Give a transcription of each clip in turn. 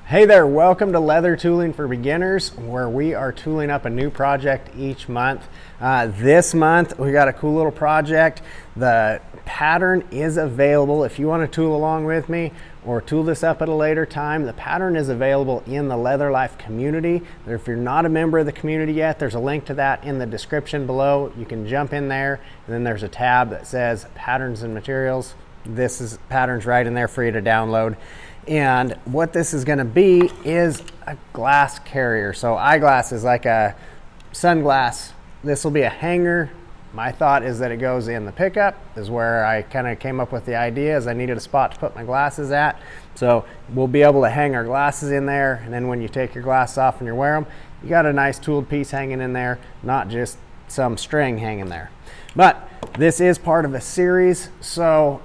Hey there, welcome to Leather Tooling for Beginners, where we are tooling up a new project each month. This month we got a cool little project. The pattern is available if you want to tool along with me or tool this up at a later time. The pattern is available in the Leather Life community. If you're not a member of the community yet, there's a link to that in the description below. You can jump in there, and then there's a tab that says Patterns and Materials. This is patterns right in there for you to download. And what this is going to be is a glass carrier. So eyeglass is like a sunglass. This will be a hanger. My thought is that it goes in the pickup, is where I kind of came up with the idea, as I needed a spot to put my glasses at. So we'll be able to hang our glasses in there, and then when you take your glasses off and you wear them, you got a nice tooled piece hanging in there, not just some string hanging there. But this is part of a series, so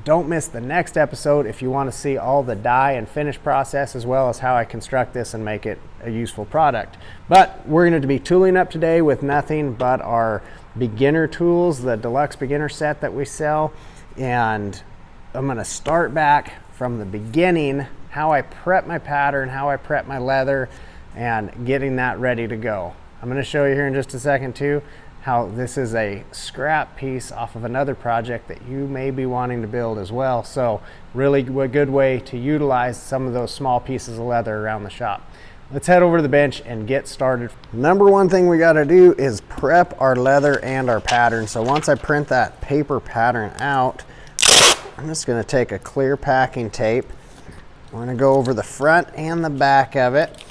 don't miss the next episode if you want to see all the dye and finish process, as well as how I construct this and make it a useful product. But we're going to be tooling up today with nothing but our beginner tools, the Deluxe beginner set that we sell. And I'm going to start back from the beginning, how I prep my pattern, how I prep my leather, and getting that ready to go. I'm going to show you here in just a second too how this is a scrap piece off of another project that you may be wanting to build as well. So really a good way to utilize some of those small pieces of leather around the shop. Let's head over to the bench and get started. Number one thing we got to do is prep our leather and our pattern. So once I print that paper pattern out, I'm just going to take a clear packing tape. I'm going to go over the front and the back of it.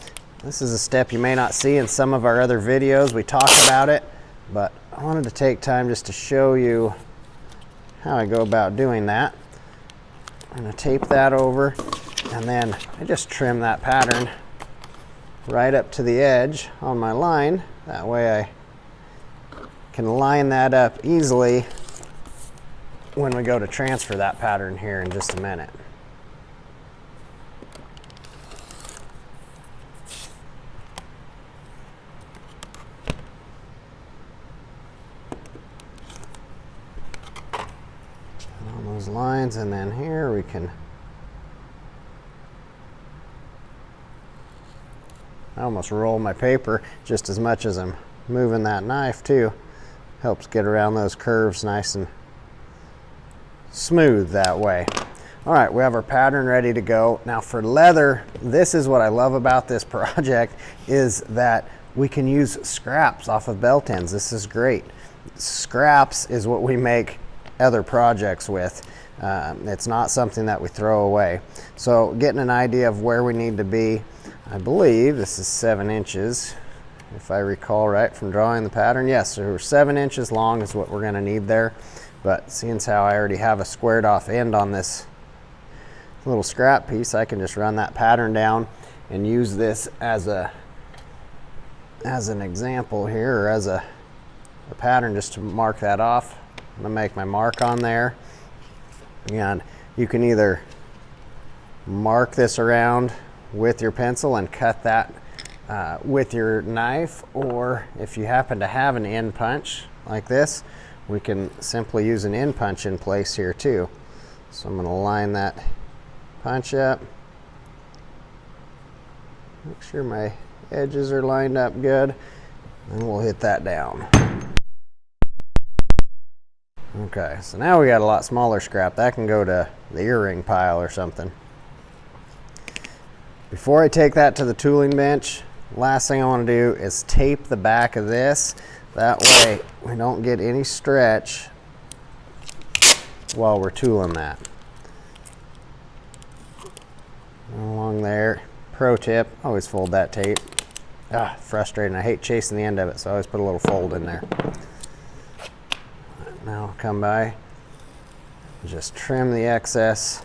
This is a step you may not see in some of our other videos. We talk about it, but I wanted to take time just to show you how I go about doing that. I'm going to tape that over, and then I just trim that pattern right up to the edge on my line. That way I can line that up easily when we go to transfer that pattern here in just a minute. Those lines, and then here we can, I almost roll my paper just as much as I'm moving that knife too. Helps get around those curves nice and smooth that way. All right, we have our pattern ready to go. Now for leather, this is what I love about this project, is that we can use scraps off of belt ends. This is great. Scraps is what we make other projects with. It's not something that we throw away. So getting an idea of where we need to be, I believe this is 7 inches, if I recall right from drawing the pattern. Yes, so 7 inches long is what we're going to need there. But seeing as how I already have a squared off end on this little scrap piece, I can just run that pattern down and use this as an example here, or as a pattern just to mark that off. I'm going to make my mark on there, and you can either mark this around with your pencil and cut that with your knife, or if you happen to have an end punch like this, we can simply use an end punch in place here too. So I'm going to line that punch up, make sure my edges are lined up good, and we'll hit that down. Okay, so now we got a lot smaller scrap. That can go to the earring pile or something. Before I take that to the tooling bench, last thing I want to do is tape the back of this. That way we don't get any stretch while we're tooling that. Along there. Pro tip, always fold that tape. Frustrating. I hate chasing the end of it, so I always put a little fold in there. Now I'll come by, just trim the excess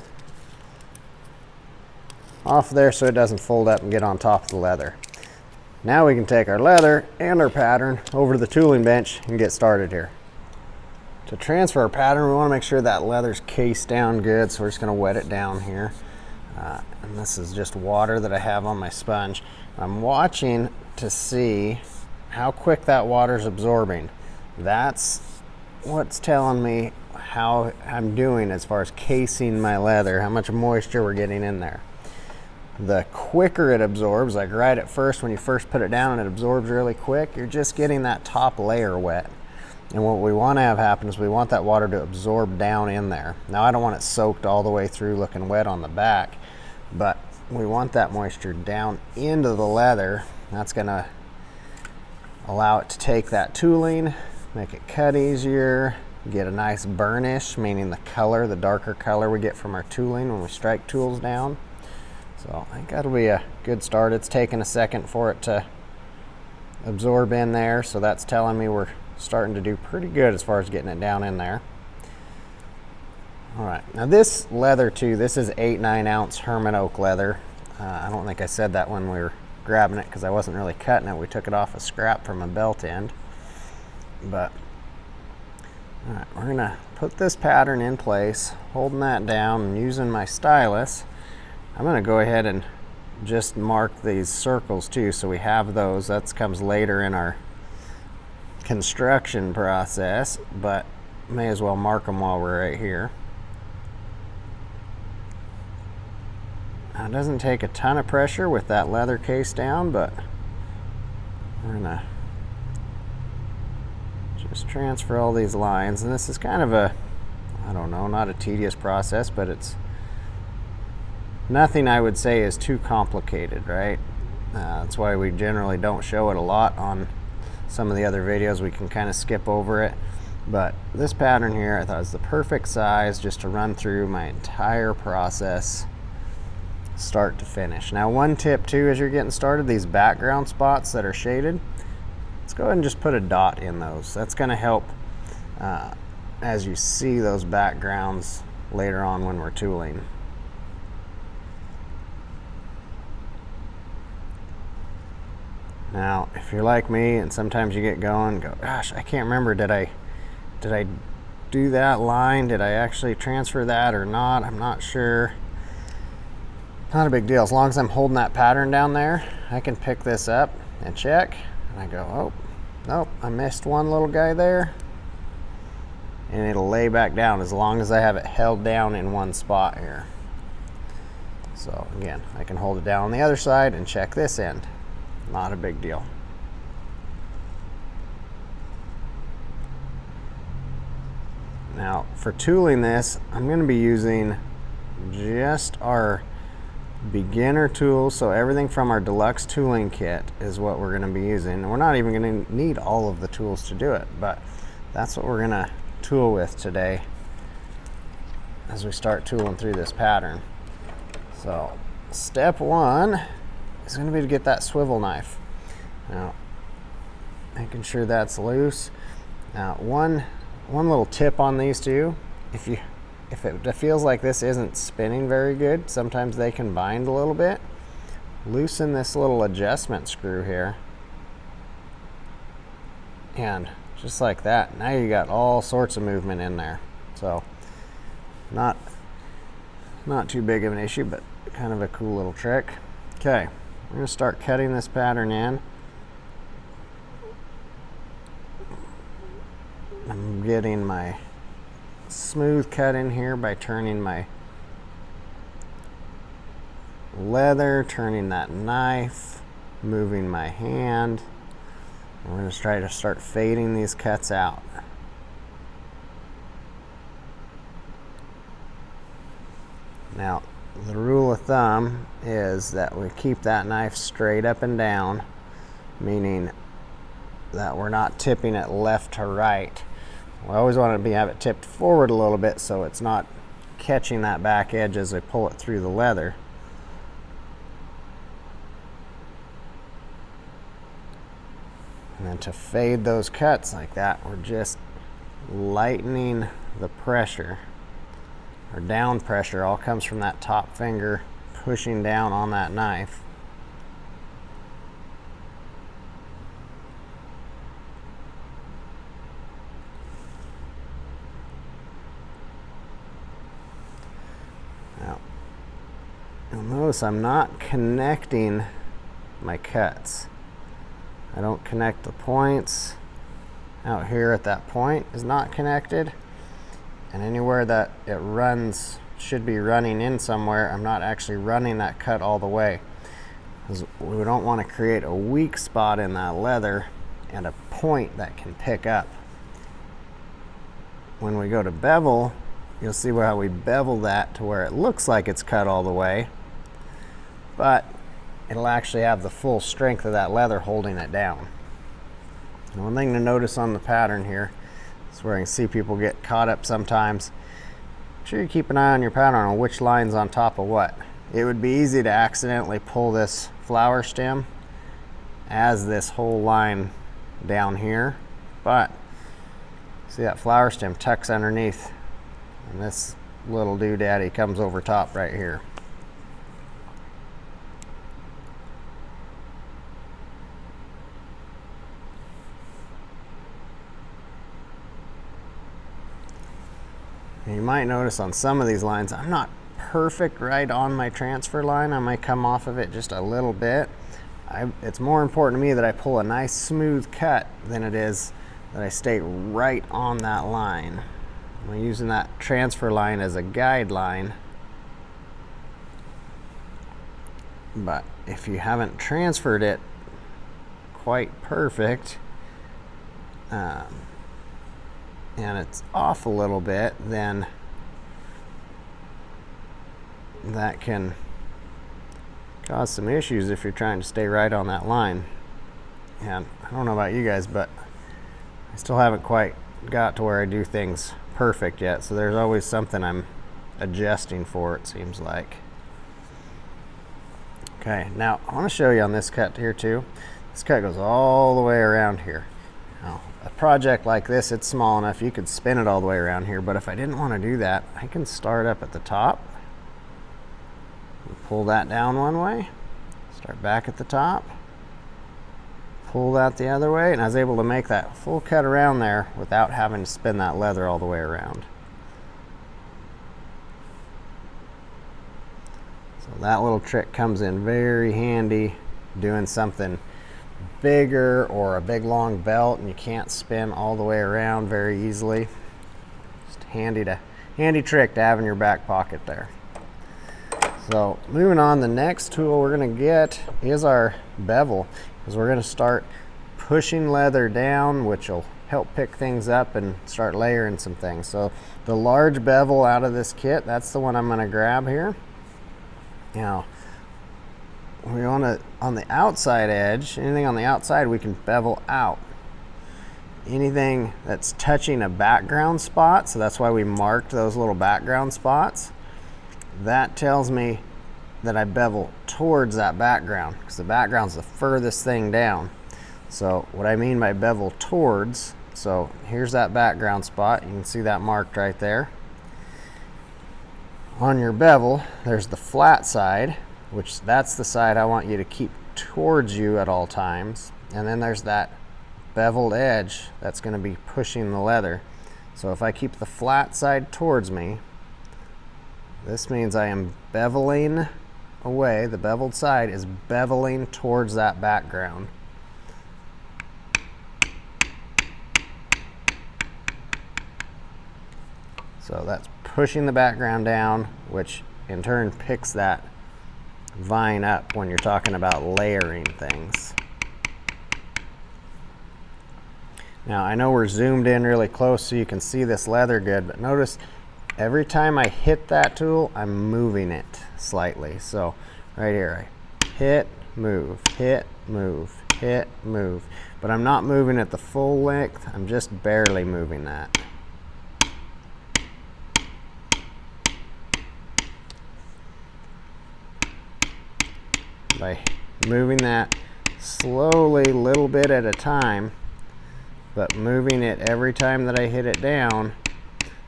off there so it doesn't fold up and get on top of the leather. Now we can take our leather and our pattern over to the tooling bench and get started here. To transfer our pattern, we want to make sure that leather's cased down good, so we're just going to wet it down here. And this is just water that I have on my sponge. I'm watching to see how quick that water's absorbing. That's what's telling me how I'm doing as far as casing my leather, how much moisture we're getting in there. the quicker it absorbs. Like right at first, when you first put it down, it absorbs really quick. You're just getting that top layer wet. And what we want to have happen is we want that water to absorb down in there. Now I don't want it soaked all the way through looking wet on the back, but we want that moisture down into the leather. That's going to allow it to take that tooling, make it cut easier, get a nice burnish, meaning the color, the darker color we get from our tooling when we strike tools down. So I think that'll be a good start. It's taken a second for it to absorb in there, so that's telling me we're starting to do pretty good as far as getting it down in there. All right, now this leather too, this is 8-9 ounce Herman oak leather. I don't think I said that when we were grabbing it because I wasn't really cutting it. We took it off a scrap from a belt end. But all right, we're gonna put this pattern in place, holding that down and using my stylus. I'm gonna go ahead and just mark these circles too, so we have those. That comes later in our construction process, but may as well mark them while we're right here. Now, it doesn't take a ton of pressure with that leather case down, but we're gonna just transfer all these lines. And this is kind of a, I don't know, not a tedious process, but it's nothing I would say is too complicated, right? That's why we generally don't show it a lot on some of the other videos. We can kind of skip over it, but this pattern here I thought was the perfect size just to run through my entire process start to finish. Now one tip too, as you're getting started, these background spots that are shaded, let's go ahead and just put a dot in those. That's going to help as you see those backgrounds later on when we're tooling. Now, if you're like me and sometimes you get going, go, gosh, I can't remember, did I do that line? Did I actually transfer that or not? I'm not sure. Not a big deal. As long as I'm holding that pattern down there, I can pick this up and check. And I go, oh, nope, I missed one little guy there. And it'll lay back down as long as I have it held down in one spot here. So again, I can hold it down on the other side and check this end. Not a big deal. Now for tooling this, I'm going to be using just our beginner tools. So everything from our Deluxe Tooling Kit is what we're going to be using. And we're not even going to need all of the tools to do it, but that's what we're going to tool with today as we start tooling through this pattern. So step one is going to be to get that swivel knife. Now, making sure that's loose. Now, one little tip on these two, if it feels like this isn't spinning very good, sometimes they can bind a little bit. Loosen this little adjustment screw here. And just like that, now you got all sorts of movement in there. So, not too big of an issue, but kind of a cool little trick. Okay. We're going to start cutting this pattern in. I'm getting my smooth cut in here by turning my leather, turning that knife, moving my hand. I'm going to try to start fading these cuts out. Now, the rule of thumb is that we keep that knife straight up and down, meaning that we're not tipping it left to right. We always want to have it tipped forward a little bit so it's not catching that back edge as I pull it through the leather. And then to fade those cuts like that, we're just lightening the pressure. Our down pressure all comes from that top finger pushing down on that knife. Now, you'll notice I'm not connecting my cuts. I don't connect the points. Out here at that point is not connected. And anywhere that it runs should be running in somewhere, I'm not actually running that cut all the way, because we don't want to create a weak spot in that leather and a point that can pick up. When we go to bevel, you'll see how we bevel that to where it looks like it's cut all the way, but it'll actually have the full strength of that leather holding it down. And one thing to notice on the pattern here is where I can see people get caught up sometimes. Make sure you keep an eye on your pattern on which line's on top of what. It would be easy to accidentally pull this flower stem as this whole line down here, but see that flower stem tucks underneath, and this little doodaddy comes over top right here. And you might notice on some of these lines, I'm not perfect right on my transfer line. I might come off of it just a little bit. It's more important to me that I pull a nice smooth cut than it is that I stay right on that line. I'm using that transfer line as a guideline. But if you haven't transferred it quite perfect, and it's off a little bit, then that can cause some issues if you're trying to stay right on that line. And I don't know about you guys, but I still haven't quite got to where I do things perfect yet, so there's always something I'm adjusting for, it seems like. Okay, now I want to show you on this cut here too. This cut goes all the way around here. Now, a project like this, it's small enough you could spin it all the way around here, but if I didn't want to do that, I can start up at the top, pull that down one way, start back at the top, pull that the other way, and I was able to make that full cut around there without having to spin that leather all the way around. So that little trick comes in very handy doing something bigger or a big long belt and you can't spin all the way around very easily. Just handy trick to have in your back pocket there. So moving on, the next tool we're going to get is our bevel, because we're going to start pushing leather down, which will help pick things up and start layering some things. So the large bevel out of this kit, that's the one I'm going to grab here. Now we want to, on the outside edge, anything on the outside we can bevel out. Anything that's touching a background spot, so that's why we marked those little background spots, that tells me that I bevel towards that background, because the background's the furthest thing down. So what I mean by bevel towards, so here's that background spot, you can see that marked right there. On your bevel, there's the flat side, which that's the side I want you to keep towards you at all times. And then there's that beveled edge that's going to be pushing the leather. So if I keep the flat side towards me, this means I am beveling away. The beveled side is beveling towards that background. So that's pushing the background down, which in turn picks that vine up when you're talking about layering things. Now I know we're zoomed in really close so you can see this leather good, but notice every time I hit that tool, I'm moving it slightly. So right here, I hit, move, hit, move, hit, move. But I'm not moving at the full length, I'm just barely moving that. By moving that slowly, little bit at a time, but moving it every time that I hit it down,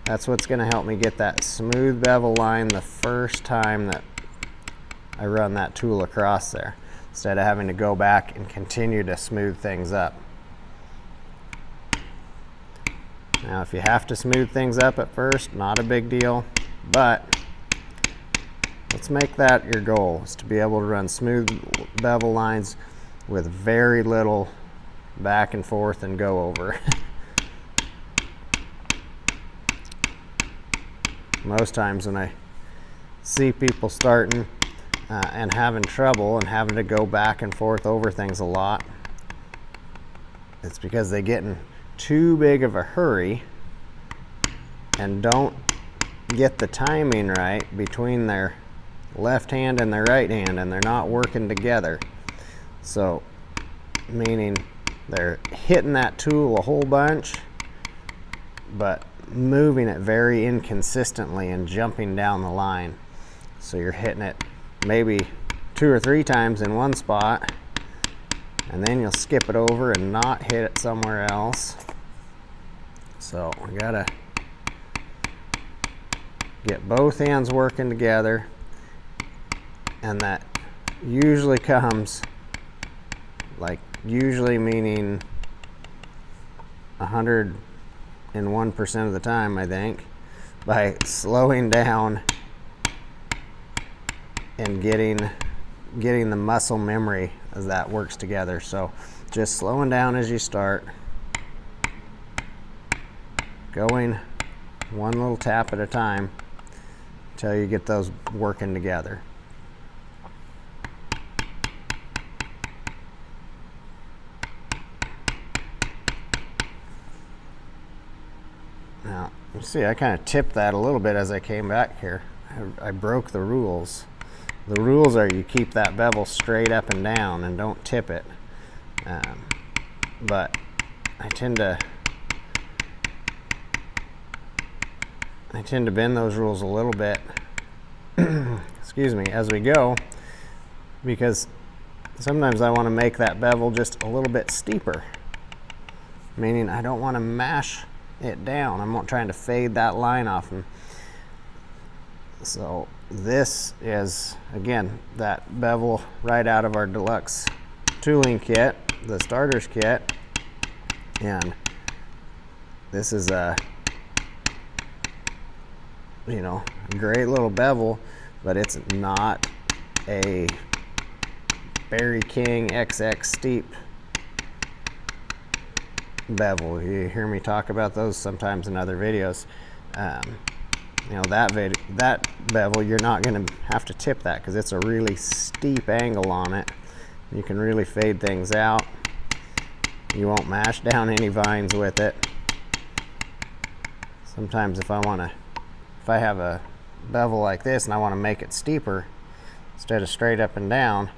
that's what's going to help me get that smooth bevel line the first time that I run that tool across there, instead of having to go back and continue to smooth things up. Now if you have to smooth things up at first, not a big deal, but let's make that your goal, is to be able to run smooth bevel lines with very little back and forth and go over. Most times when I see people starting and having trouble and having to go back and forth over things a lot, it's because they get in too big of a hurry and don't get the timing right between their left hand and their right hand, and they're not working together. So meaning they're hitting that tool a whole bunch but moving it very inconsistently and jumping down the line. So you're hitting it maybe 2 or 3 times in one spot, and then you'll skip it over and not hit it somewhere else. So we gotta get both hands working together, and that usually comes, like usually meaning 101% of the time, I think, by slowing down and getting the muscle memory as that works together. So just slowing down as you start, going one little tap at a time until you get those working together. Now, you see I kind of tipped that a little bit as I came back here. I broke the rules. The rules are you keep that bevel straight up and down and don't tip it. But I tend to bend those rules a little bit excuse me, as we go, because sometimes I want to make that bevel just a little bit steeper, meaning I don't want to mash it down. I'm not trying to fade that line off. And so this is, again, that bevel right out of our Deluxe Tooling Kit, the starters kit. And this is a, you know, great little bevel, but it's not a Barry King XX steep bevel. You hear me talk about those sometimes in other videos. You know, that bevel, you're not going to have to tip that because it's a really steep angle on it. You can really fade things out. You won't mash down any vines with it. Sometimes if I have a bevel like this and I want to make it steeper instead of straight up and down,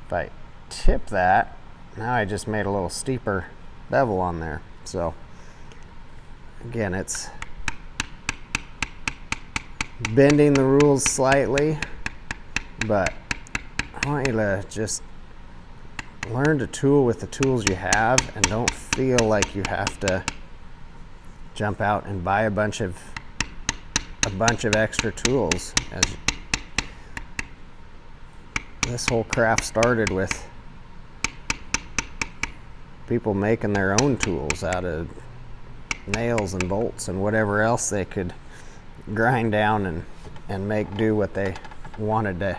if I tip that, now I just made a little steeper bevel on there. So again, it's bending the rules slightly, but I want you to just learn to tool with the tools you have and don't feel like you have to jump out and buy a bunch of extra tools. This whole craft started with people making their own tools out of nails and bolts and whatever else they could grind down and make do what they wanted to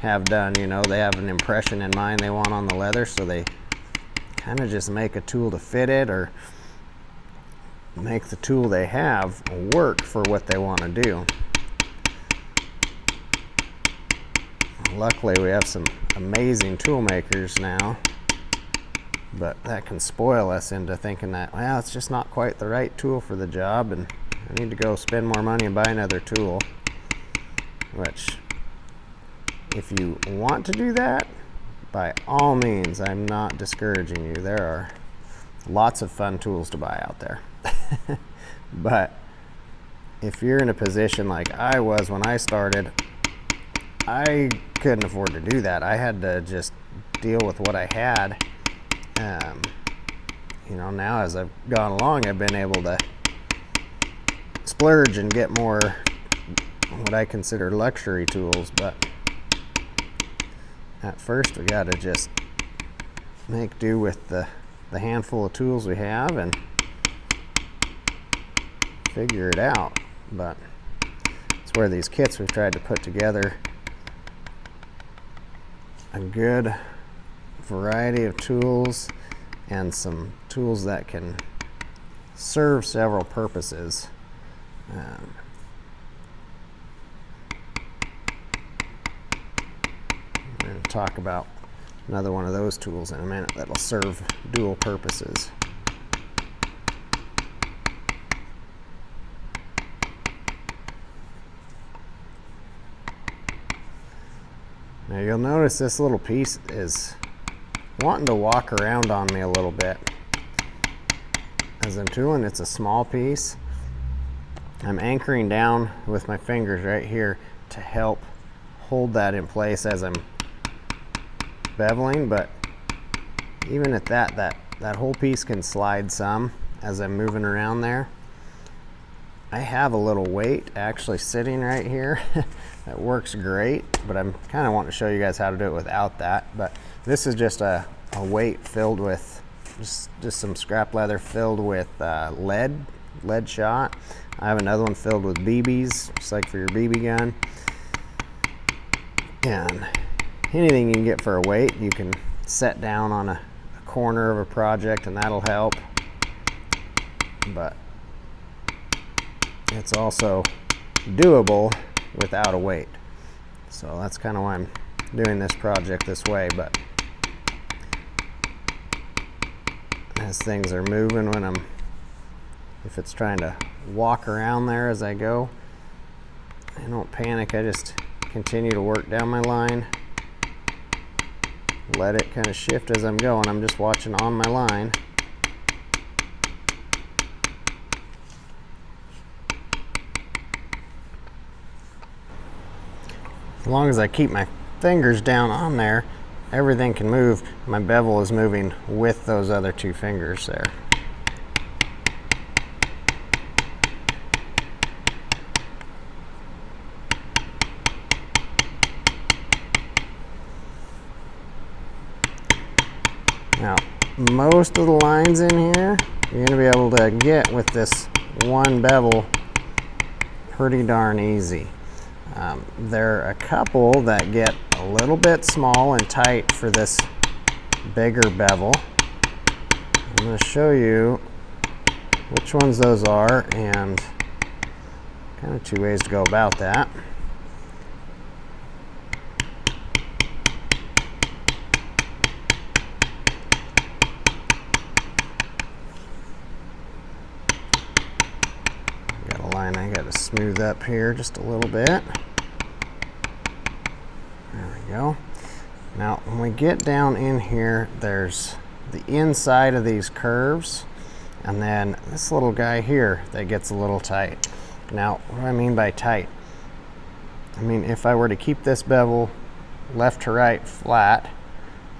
have done. You know, they have an impression in mind they want on the leather, so they kind of just make a tool to fit it, or make the tool they have work for what they want to do. Luckily, we have some amazing tool makers now, but that can spoil us into thinking that, well, it's just not quite the right tool for the job and I need to go spend more money and buy another tool. Which, if you want to do that, by all means, I'm not discouraging you. There are lots of fun tools to buy out there. But if you're in a position like I was when I started, I couldn't afford to do that. I had to just deal with what I had. You know, now as I've gone along, I've been able to splurge and get more what I consider luxury tools, but at first we got to just make do with the handful of tools we have and figure it out. But it's where these kits we've tried to put together a good variety of tools and some tools that can serve several purposes. talk about another one of those tools in a minute that'll serve dual purposes. Now you'll notice this little piece is wanting to walk around on me a little bit. As I'm tooling, it's a small piece. I'm anchoring down with my fingers right here to help hold that in place as I'm beveling, but even at that whole piece can slide some as I'm moving around there. I have a little weight actually sitting right here that works great, but I'm kind of wanting to show you guys how to do it without that. But this is just a weight filled with just some scrap leather filled with lead shot. I have another one filled with BBs, just like for your BB gun. And anything you can get for a weight, you can set down on a corner of a project and that'll help. But it's also doable without a weight. So that's kind of why I'm doing this project this way. But as things are moving, if it's trying to walk around there as I go, I don't panic. I just continue to work down my line, let it kind of shift as I'm going. I'm just watching on my line. As long as I keep my fingers down on there, everything can move. My bevel is moving with those other two fingers there. Now, most of the lines in here, you're going to be able to get with this one bevel pretty darn easy. There are a couple that get a little bit small and tight for this bigger bevel. I'm going to show you which ones those are and kind of two ways to go about that. Got a line I got to smooth up here just a little bit. There we go. Now when we get down in here, there's the inside of these curves and then this little guy here that gets a little tight. Now what do I mean by tight? I mean if I were to keep this bevel left to right flat,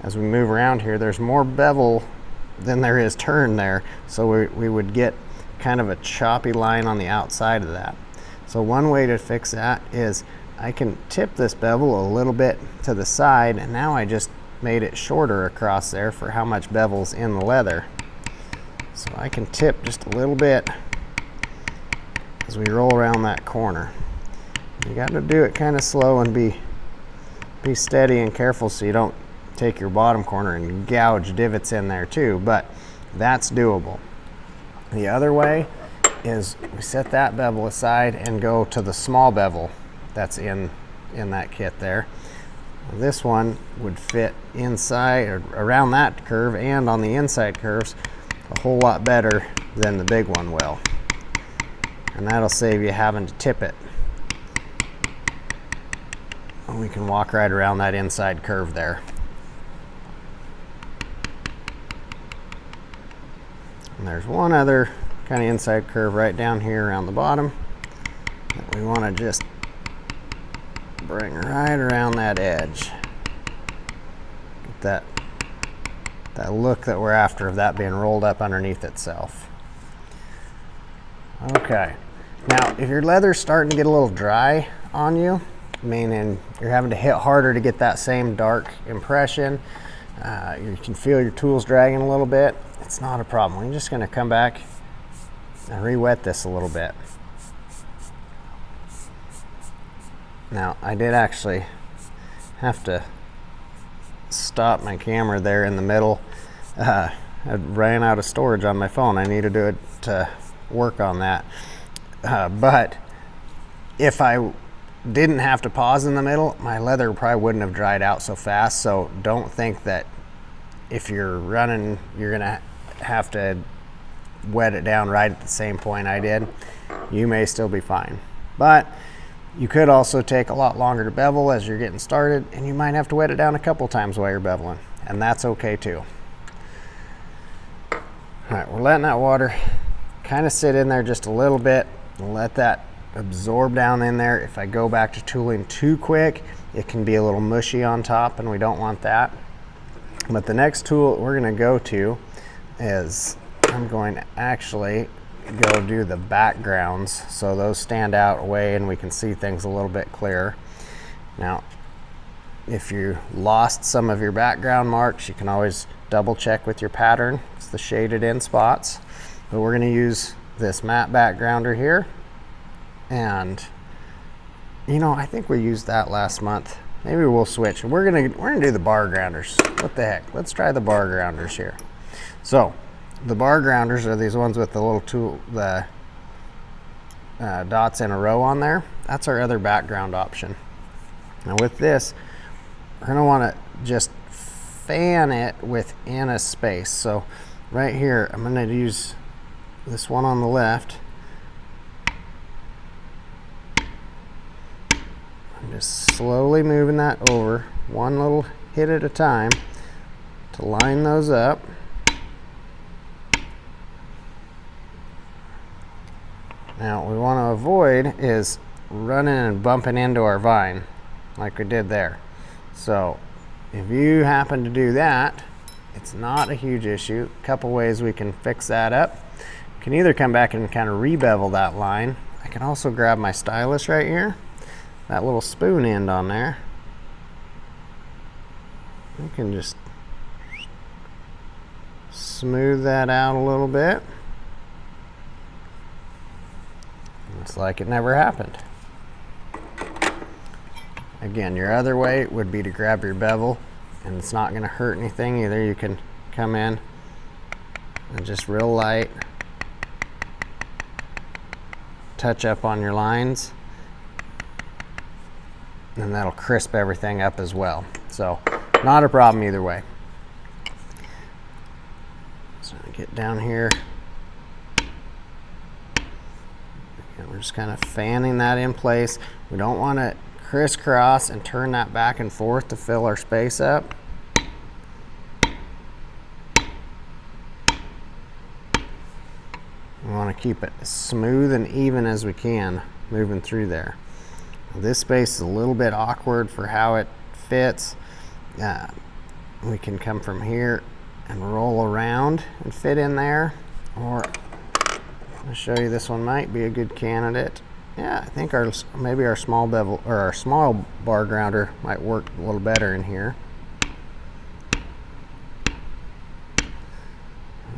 as we move around here, there's more bevel than there is turn there, so we would get kind of a choppy line on the outside of that. So one way to fix that is I can tip this bevel a little bit to the side, and now I just made it shorter across there for how much bevel's in the leather. So I can tip just a little bit as we roll around that corner. You got to do it kind of slow and be steady and careful so you don't take your bottom corner and gouge divots in there too, but that's doable. The other way is we set that bevel aside and go to the small bevel that's in that kit there. This one would fit inside or around that curve and on the inside curves a whole lot better than the big one will. And that'll save you having to tip it. And we can walk right around that inside curve there. And there's one other kind of inside curve right down here around the bottom that we want to just bring right around that edge. Get that look that we're after of that being rolled up underneath itself. Okay, now if your leather's starting to get a little dry on you, meaning you're having to hit harder to get that same dark impression, you can feel your tools dragging a little bit, it's not a problem. We're just going to come back and re-wet this a little bit. Now I did actually have to stop my camera there in the middle. I ran out of storage on my phone. I needed to work on that. But if I didn't have to pause in the middle, my leather probably wouldn't have dried out so fast. So don't think that if you're running, you're gonna have to wet it down right at the same point I did. You may still be fine, but you could also take a lot longer to bevel as you're getting started, and you might have to wet it down a couple times while you're beveling, and that's okay too. All right, we're letting that water kind of sit in there just a little bit and let that absorb down in there. If I go back to tooling too quick, it can be a little mushy on top, and we don't want that. But the next tool we're going to go to is, I'm going to actually go do the backgrounds so those stand out away and we can see things a little bit clearer. Now, if you lost some of your background marks, you can always double check with your pattern. It's the shaded in spots. But we're going to use this matte backgrounder here. And you know, I think we used that last month. Maybe we'll switch. We're gonna do the bar grounders. What the heck? Let's try the bar grounders here. So the bar grounders are these ones with the little tool, the dots in a row on there. That's our other background option. Now with this, we're gonna want to just fan it within a space. So right here, I'm gonna use this one on the left. I'm just slowly moving that over, one little hit at a time, to line those up. Now what we want to avoid is running and bumping into our vine like we did there. So if you happen to do that, it's not a huge issue. A couple ways we can fix that up. You can either come back and kind of re-bevel that line. I can also grab my stylus right here, that little spoon end on there. You can just smooth that out a little bit. It's like it never happened. Again, your other way would be to grab your bevel, and it's not going to hurt anything either. You can come in and just real light touch up on your lines, and that'll crisp everything up as well. So not a problem either way. So I get down here, and we're just kind of fanning that in place. We don't want to crisscross and turn that back and forth to fill our space up. We want to keep it as smooth and even as we can moving through there. This space is a little bit awkward for how it fits. We can come from here and roll around and fit in there, or I'll show you, this one might be a good candidate. Yeah, I think maybe our small bevel or our small bar grounder might work a little better in here.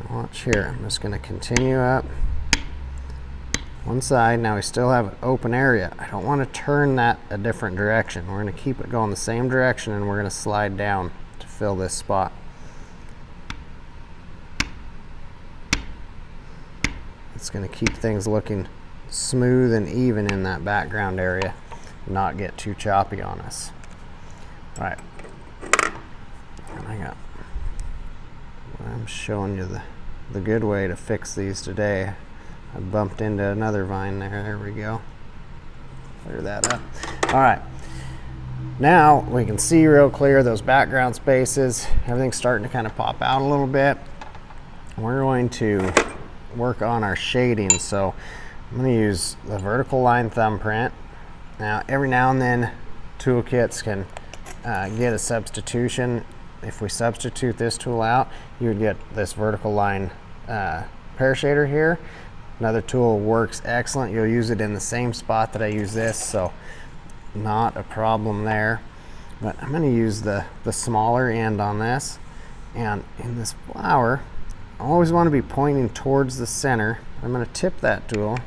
Watch here, I'm just going to continue up one side. Now we still have an open area. I don't want to turn that a different direction. We're going to keep it going the same direction, and we're going to slide down to fill this spot. It's going to keep things looking smooth and even in that background area, not get too choppy on us. All right, and I'm showing you the good way to fix these today. I bumped into another vine there. There we go. Clear that up. All right, now we can see real clear those background spaces. Everything's starting to kind of pop out a little bit. We're going to work on our shading. So I'm going to use the vertical line thumbprint. Now every now and then toolkits can get a substitution. If we substitute this tool out, you would get this vertical line pear shader here. Another tool works excellent. You'll use it in the same spot that I use this, so not a problem there. But I'm going to use the smaller end on this. And in this flower, I always want to be pointing towards the center. I'm going to tip that tool.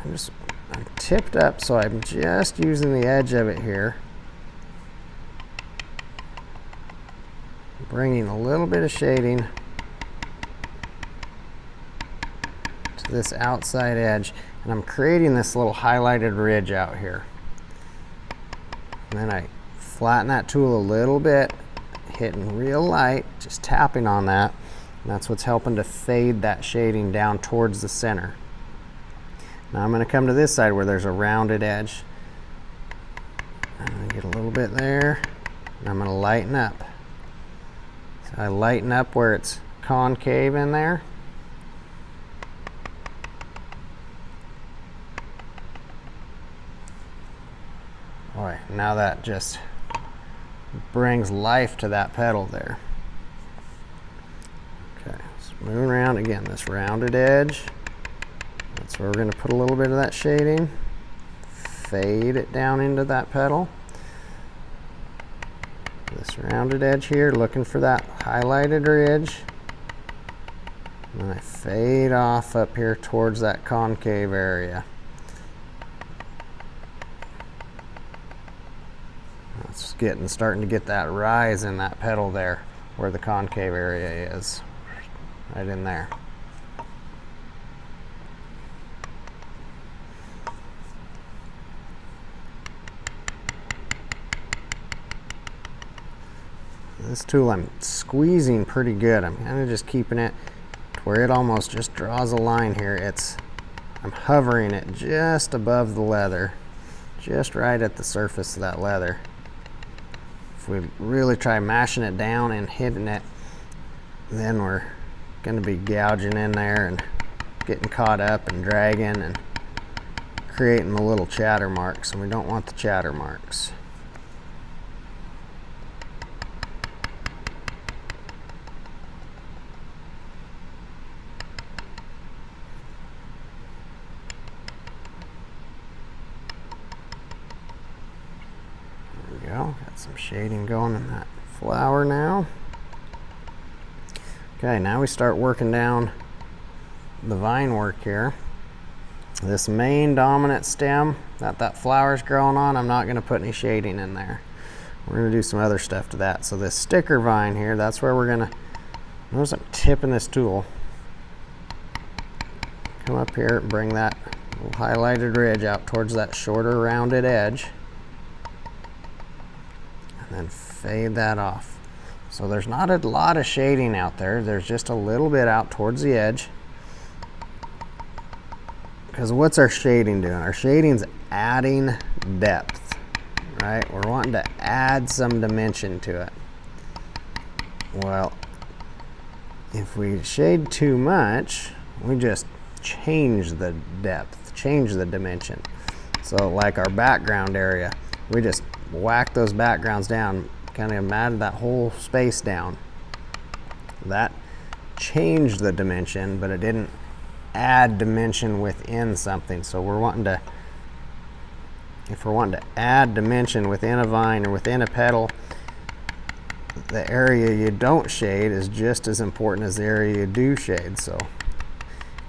I'm tipped up, so I'm just using the edge of it here, bringing a little bit of shading to this outside edge, and I'm creating this little highlighted ridge out here. And then I flatten that tool a little bit, hitting real light, just tapping on that. And that's what's helping to fade that shading down towards the center. Now I'm going to come to this side where there's a rounded edge. I'm going to get a little bit there, and I'm going to lighten up. So I lighten up where it's concave in there. All right, now that just brings life to that pedal there. Okay, so moving around again, this rounded edge. That's where we're going to put a little bit of that shading. Fade it down into that pedal. This rounded edge here, looking for that highlighted ridge. And then I fade off up here towards that concave area. It's starting to get that rise in that pedal there where the concave area is, right in there. This tool I'm squeezing pretty good. I'm kind of just keeping it to where it almost just draws a line here. I'm hovering it just above the leather, just right at the surface of that leather. If we really try mashing it down and hitting it, then we're going to be gouging in there and getting caught up and dragging and creating the little chatter marks, and we don't want the chatter marks. Got some shading going in that flower now. Okay, now we start working down the vine work here. This main dominant stem that flower's growing on, I'm not going to put any shading in there. We're going to do some other stuff to that. So this sticker vine here, that's where we're going to, notice I'm tipping this tool. Come up here and bring that little highlighted ridge out towards that shorter rounded edge. And fade that off. So there's not a lot of shading out there. There's just a little bit out towards the edge. Because what's our shading doing? Our shading's adding depth, right? We're wanting to add some dimension to it. Well, if we shade too much, we just change the depth, change the dimension. So like our background area, we just whack those backgrounds down, kind of matted that whole space down. That changed the dimension, but it didn't add dimension within something. So we're wanting to, if we're wanting to add dimension within a vine or within a petal, the area you don't shade is just as important as the area you do shade. So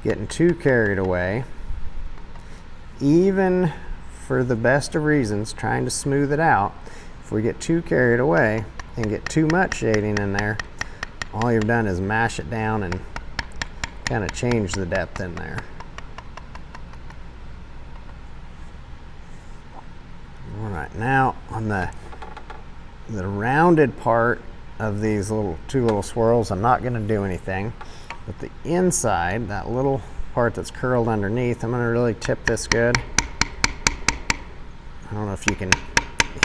getting too carried away, even for the best of reasons, trying to smooth it out, if we get too carried away and get too much shading in there, all you've done is mash it down and kind of change the depth in there. All right, now on the rounded part of these two little swirls, I'm not going to do anything, but the inside, that little part that's curled underneath, I'm going to really tip this good. I don't know if you can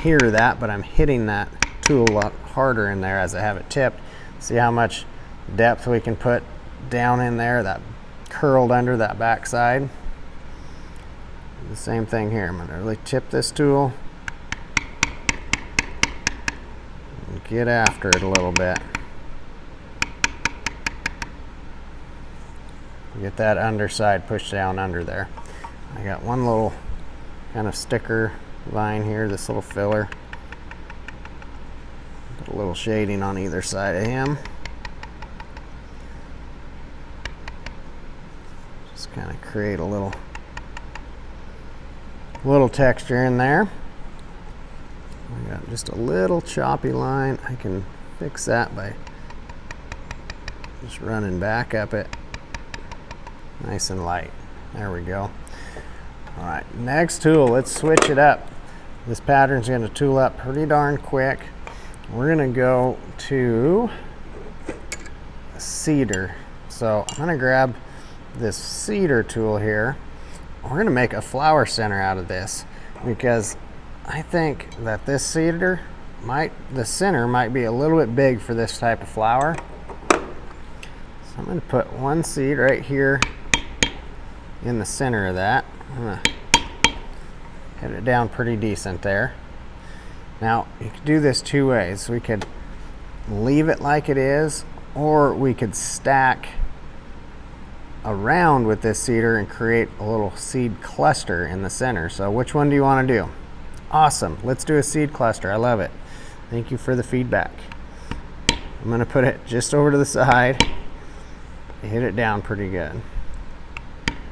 hear that, but I'm hitting that tool a lot harder in there as I have it tipped. See how much depth we can put down in there, that curled under that back side. The same thing here. I'm going to really tip this tool and get after it a little bit. Get that underside pushed down under there. I got one little kind of sticker vine here, this little filler. Put a little shading on either side of him. Just kind of create a little texture in there. I got just a little choppy line. I can fix that by just running back up it nice and light. There we go. All right, next tool, let's switch it up. This pattern's going to tool up pretty darn quick. We're going to go to cedar. So I'm going to grab this cedar tool here. We're going to make a flower center out of this because I think that this cedar the center might be a little bit big for this type of flower. So I'm going to put one seed right here in the center of that. I'm going to hit it down pretty decent there. Now you could do this two ways. We could leave it like it is, or we could stack around with this cedar and create a little seed cluster in the center. So which one do you want to do? Awesome, let's do a seed cluster. I love it. Thank you for the feedback. I'm going to put it just over to the side, hit it down pretty good.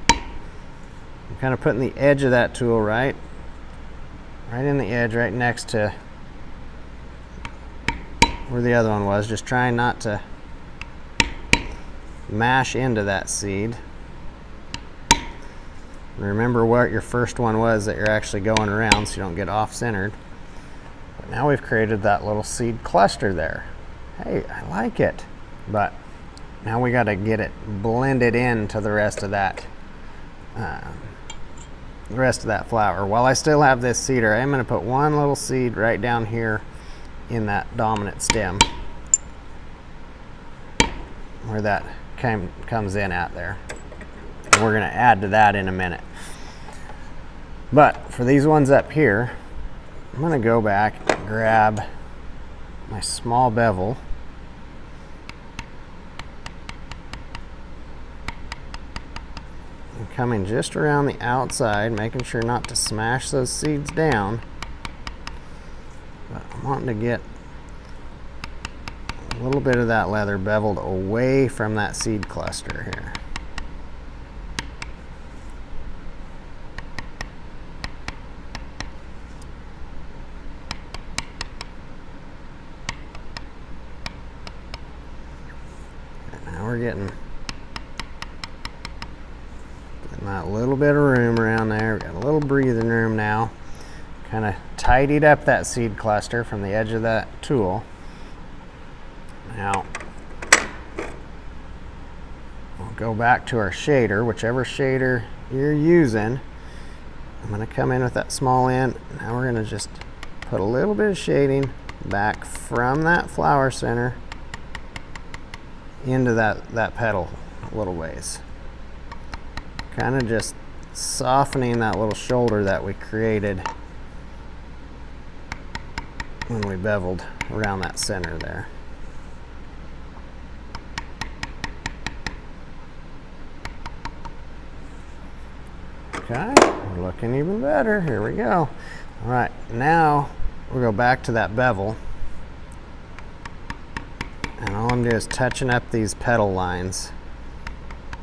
I'm kind of putting the edge of that tool right in the edge, right next to where the other one was, just trying not to mash into that seed. Remember what your first one was that you're actually going around so you don't get off-centered. But now we've created that little seed cluster there. Hey, I like it. But now we got to get it blended into the rest of that flower. While I still have this cedar, I'm going to put one little seed right down here in that dominant stem where that comes in at there. And we're going to add to that in a minute. But for these ones up here, I'm going to go back and grab my small bevel. I'm coming just around the outside, making sure not to smash those seeds down. But I'm wanting to get a little bit of that leather beveled away from that seed cluster here. And now we're getting that little bit of room around there. We've got a little breathing room now. Kind of tidied up that seed cluster from the edge of that tool. Now, we'll go back to our shader, whichever shader you're using. I'm going to come in with that small end. Now we're going to just put a little bit of shading back from that flower center into that petal a little ways. Kind of just softening that little shoulder that we created when we beveled around that center there. Okay, we're looking even better. Here we go. All right, now we'll go back to that bevel. And all I'm doing is touching up these petal lines.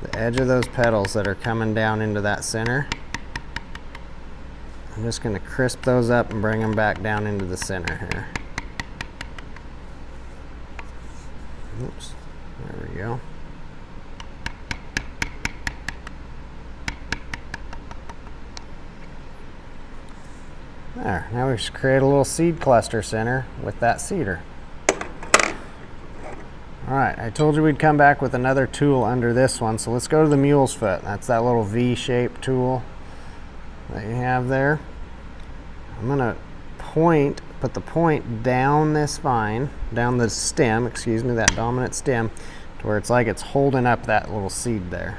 The edge of those petals that are coming down into that center. I'm just going to crisp those up and bring them back down into the center here. Oops, there we go. There, now we just create a little seed cluster center with that cedar. All right, I told you we'd come back with another tool under this one, so let's go to the mule's foot. That's that little V-shaped tool that you have there. I'm gonna put the point down this vine, down the stem, excuse me, that dominant stem, to where it's like it's holding up that little seed there.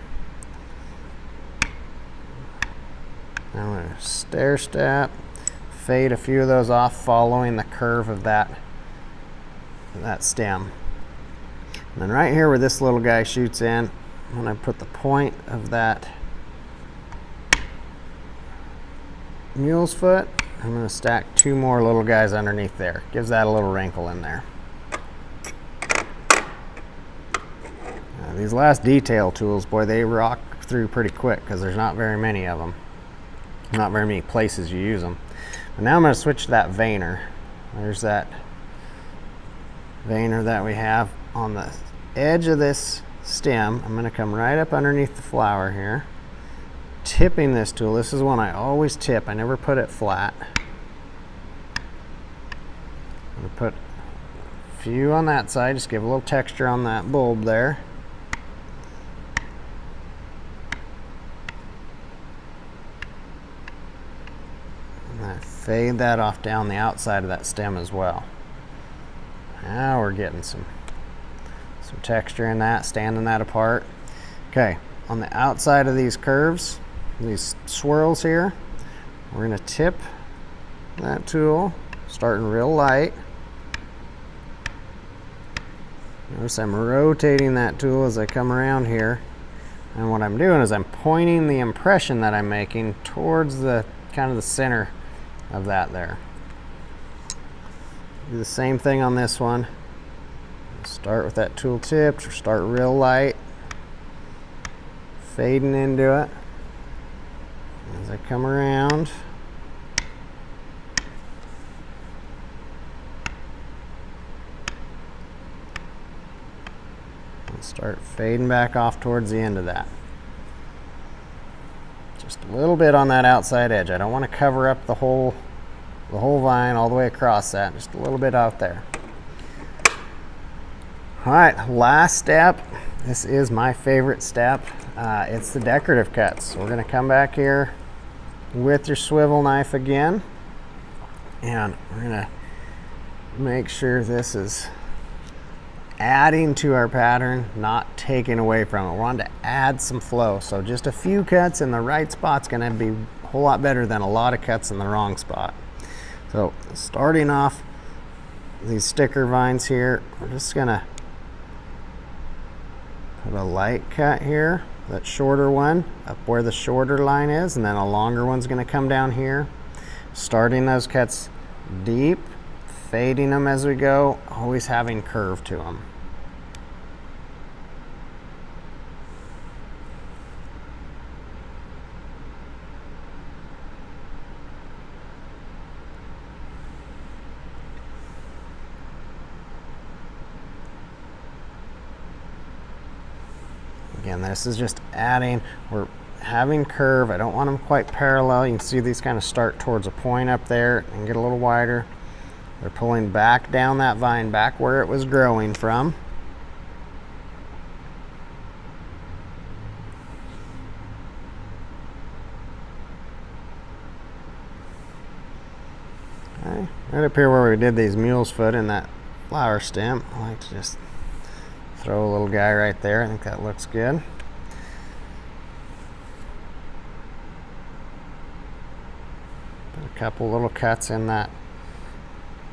Now I'm gonna stair step, fade a few of those off following the curve of that stem. And then right here where this little guy shoots in, I'm going to put the point of that mule's foot. I'm going to stack two more little guys underneath there. Gives that a little wrinkle in there. These last detail tools, boy, they rock through pretty quick because there's not very many of them. Not very many places you use them. But now I'm going to switch to that veiner. There's that veiner that we have on the edge of this stem. I'm going to come right up underneath the flower here. tipping this tool. This is one I always tip. I never put it flat. I'm going to put a few on that side, just give a little texture on that bulb there. And I fade that off down the outside of that stem as well. Now we're getting some texture in that, standing that apart. Okay, on the outside of these curves, these swirls here, we're going to tip that tool, starting real light. Notice I'm rotating that tool as I come around here, and what I'm doing is I'm pointing the impression that I'm making towards the kind of the center of that there. Do the same thing on this one. Start with that tool tip, start real light, fading into it. As I come around, and start fading back off towards the end of that. Just a little bit on that outside edge. I don't want to cover up the whole vine all the way across that, just a little bit out there. All right, last step. This is my favorite step. It's the decorative cuts. We're gonna come back here with your swivel knife again, and we're gonna make sure this is adding to our pattern, not taking away from it. We want to add some flow. So just a few cuts in the right spot's gonna be a whole lot better than a lot of cuts in the wrong spot. So starting off these sticker vines here, we're just gonna put a light cut here, that shorter one up where the shorter line is, and then a longer one's going to come down here. Starting those cuts deep, fading them as we go, always having curve to them. Again, this is just adding, we're having curve. I don't want them quite parallel. You can see these kind of start towards a point up there and get a little wider. They're pulling back down that vine, back where it was growing from. Okay. Right up here where we did these mule's foot in that flower stem, I like to just throw a little guy right there. I think that looks good. Put a couple little cuts in that,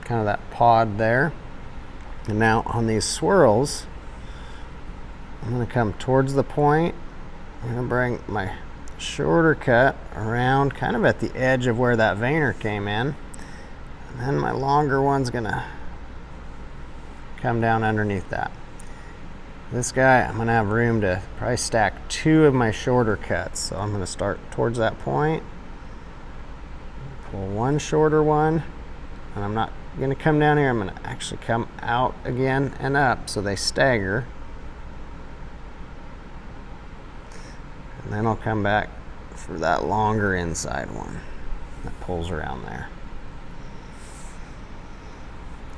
kind of that pod there. And now on these swirls, I'm going to come towards the point. I'm going to bring my shorter cut around kind of at the edge of where that veiner came in. And then my longer one's going to come down underneath that. This guy, I'm going to have room to probably stack two of my shorter cuts. So I'm going to start towards that point, pull one shorter one, and I'm not going to come down here. I'm going to actually come out again and up so they stagger. And then I'll come back for that longer inside one that pulls around there.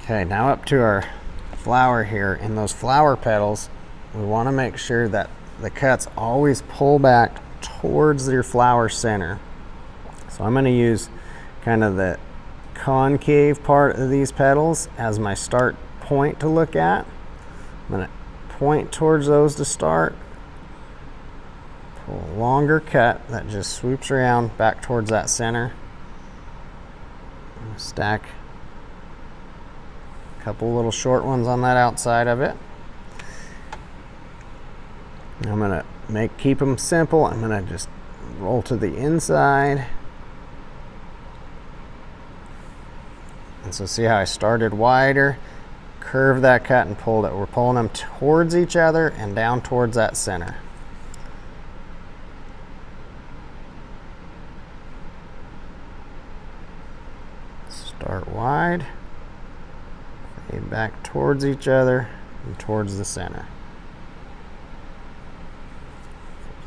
Okay, now up to our flower here. In those flower petals, we want to make sure that the cuts always pull back towards your flower center. So I'm going to use kind of the concave part of these petals as my start point to look at. I'm going to point towards those to start. Pull a longer cut that just swoops around back towards that center. Stack a couple little short ones on that outside of it. I'm going to keep them simple. I'm going to just roll to the inside. And so see how I started wider, curve that cut and pulled it. We're pulling them towards each other and down towards that center. Start wide, fade back towards each other and towards the center.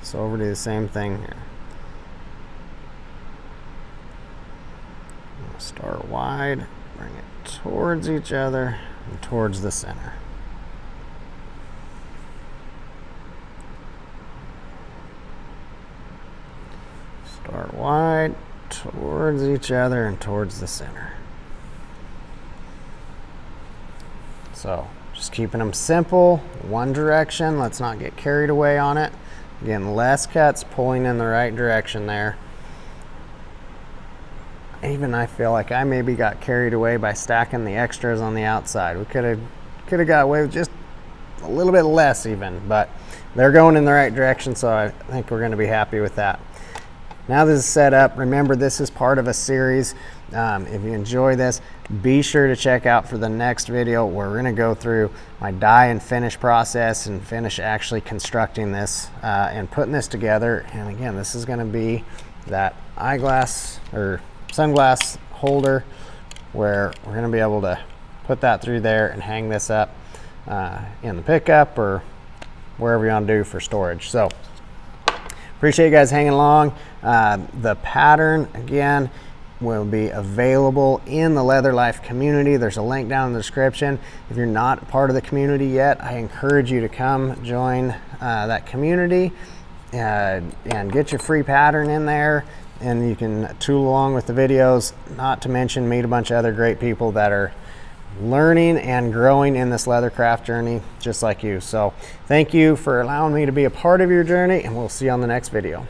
So over to the same thing here. Start wide, bring it towards each other and towards the center. Start wide, towards each other and towards the center. So just keeping them simple, one direction. Let's not get carried away on it. Again, less cuts, pulling in the right direction there. Even I feel like I maybe got carried away by stacking the extras on the outside. We could have got away with just a little bit less even, but they're going in the right direction, so I think we're going to be happy with that. Now this is set up. Remember, this is part of a series. If you enjoy this, be sure to check out for the next video where we're going to go through my die and finish process and finish actually constructing this and putting this together. And again, this is going to be that eyeglass or sunglass holder where we're going to be able to put that through there and hang this up in the pickup or wherever you want to do for storage. So appreciate you guys hanging along. The pattern, again, will be available in the Leather Life community. There's a link down in the description. If you're not part of the community yet, I encourage you to come join that community and get your free pattern in there, and you can tool along with the videos, not to mention meet a bunch of other great people that are learning and growing in this leathercraft journey just like you. So thank you for allowing me to be a part of your journey, and we'll see you on the next video.